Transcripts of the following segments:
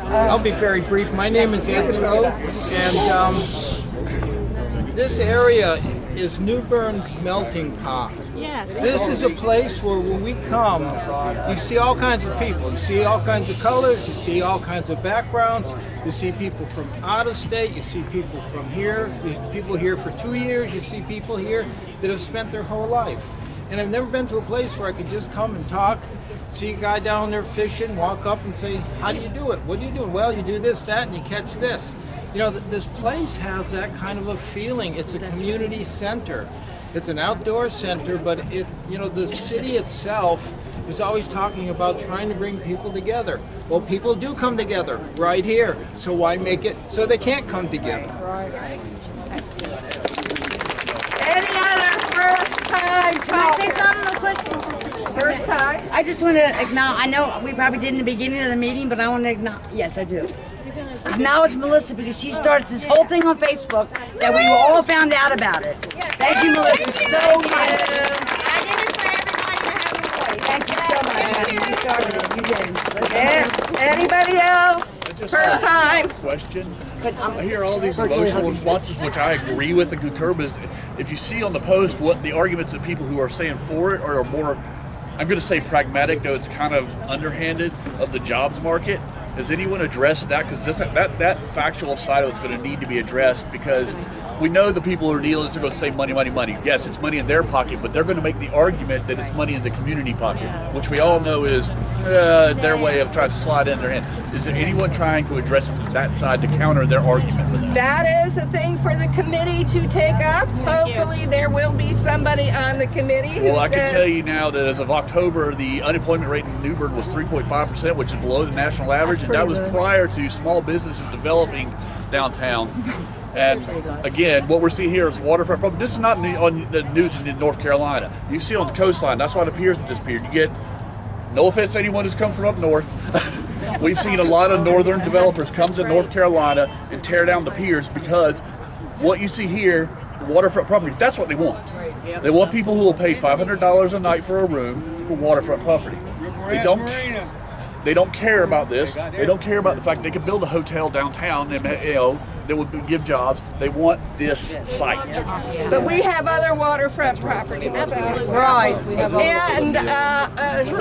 I'll be very brief. My name is Ed Toth, and this area is New Bern's melting pot. Yes. This is a place where when we come, you see all kinds of people. You see all kinds of colors, you see all kinds of backgrounds, you see people from out of state, you see people from here, you see people here for 2 years, you see people here that have spent their whole life. And I've never been to a place where I could just come and talk, see a guy down there fishing, walk up and say, how do you do it? What are you doing? Well, you do this, that, and you catch this. You know, this place has that kind of a feeling. It's a community center. It's an outdoor center, but it, you know, the city itself is always talking about trying to bring people together. Well, people do come together right here, so why make it so they can't come together? Any other first-time Can I say talkers? something real quick? First time? I just want to acknowledge, I know we probably did in the beginning of the meeting, but I want to acknowledge, yes I do. Acknowledge Melissa because she starts this whole thing on Facebook that we all found out about it. Thank you, Melissa, so much. I did it for everybody to have a voice. Thank you so much. You started it, you did. Anybody else? First time? Question. I hear all these emotional responses, which I agree with and concur with. If you see on the post what the arguments of people who are saying for it are more, I'm going to say pragmatic, though it's kind of underhanded, of the jobs market. Has anyone addressed that? Because that factual side of it's going to need to be addressed, because we know the people who are dealing are going to say money, money, money. Yes, it's money in their pocket, but they're going to make the argument that it's money in the community pocket, which we all know is their way of trying to slide in their hand. Is there anyone trying to address it from that side to counter their argument for that? That is a thing for the committee to take up. Hopefully there will be somebody on the committee who Well, I can says, tell you now that as of October, the unemployment rate in New Bern was 3.5%, which is below the national average, and that was prior to small businesses developing downtown. And again, what we're seeing here is waterfront property. This is not on the news in North Carolina. You see on the coastline, that's why it appears at this pier. You get, no offense to anyone who's come from up north, we've seen a lot of northern developers come to North Carolina and tear down the piers because what you see here, waterfront property, that's what they want. They want people who will pay $500 a night for a room for waterfront property. They don't care about this. They don't care about the fact they could build a hotel downtown and, you know, that would give jobs. They want this site. but we have other waterfront properties. Right. And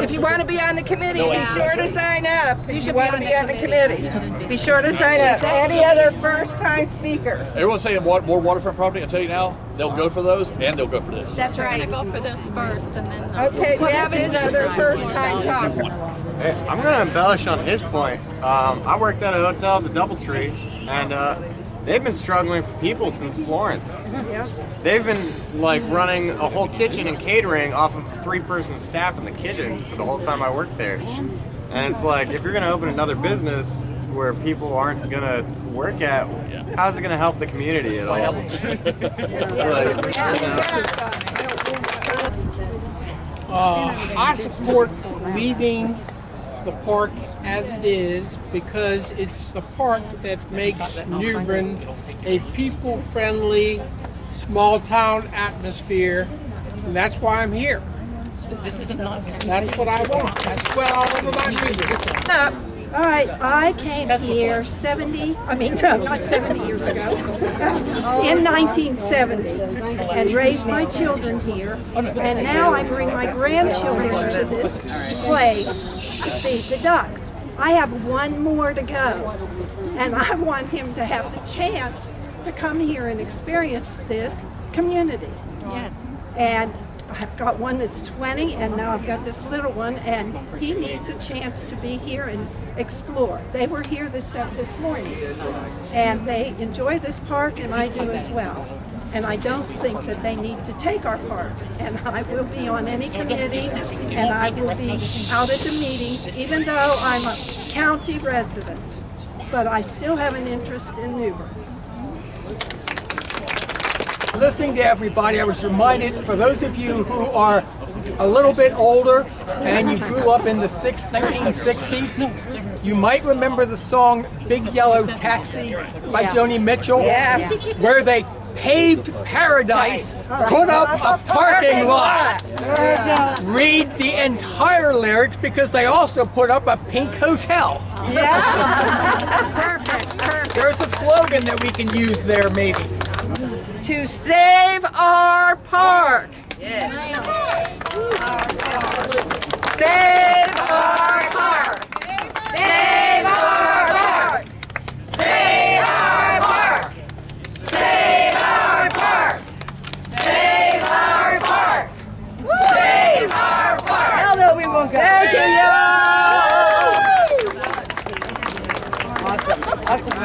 if you want to be on the committee, be sure to sign up. If you want to be on the committee, be sure to sign up. Any other first-time speakers? Everyone's saying more waterfront property. I tell you now, they'll go for those and they'll go for this. That's right. I'm going to go for this first and then. Okay, we have another first-time talker. Hey, I'm going to embellish on his point. I worked at a hotel at the Doubletree, and they've been struggling for people since Florence. They've been like running a whole kitchen and catering off of 3-person staff in the kitchen for the whole time I worked there. And it's like, if you're going to open another business where people aren't going to work at, how's it going to help the community at all? I support leaving the park as it is because it's the park that makes New Bern a people-friendly, small-town atmosphere, and that's why I'm here. That's what I want. That's what I love about New Bern. All right, I came here not 70 years ago, in 1970, and raised my children here, and now I bring my grandchildren to this place to feed the ducks. I have one more to go, and I want him to have the chance to come here and experience this community. Yes. And I've got one that's 20, and now I've got this little one, and he needs a chance to be here and explore. They were here this morning, and they enjoy this park, and I do as well. And I don't think that they need to take our park. And I will be on any committee, and I will be out at the meetings, even though I'm a county resident. But I still have an interest in New Bern. Listening to everybody, I was reminded, for those of you who are a little bit older and you grew up in the 1960s, you might remember the song Big Yellow Taxi by Joni Mitchell. Yes. Where they paved paradise, put up a parking lot. Read the entire lyrics because they also put up a pink hotel. There's a slogan that we can use there, maybe. To save our park. Save our park. Save our park. Save our park. Save our park. Save our park. Save our park. Hell no, we won't go. Thank you, Awesome. Awesome. All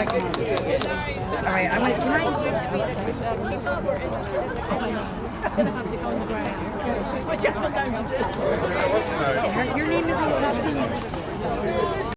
right, I'm gonna, can I? Your name is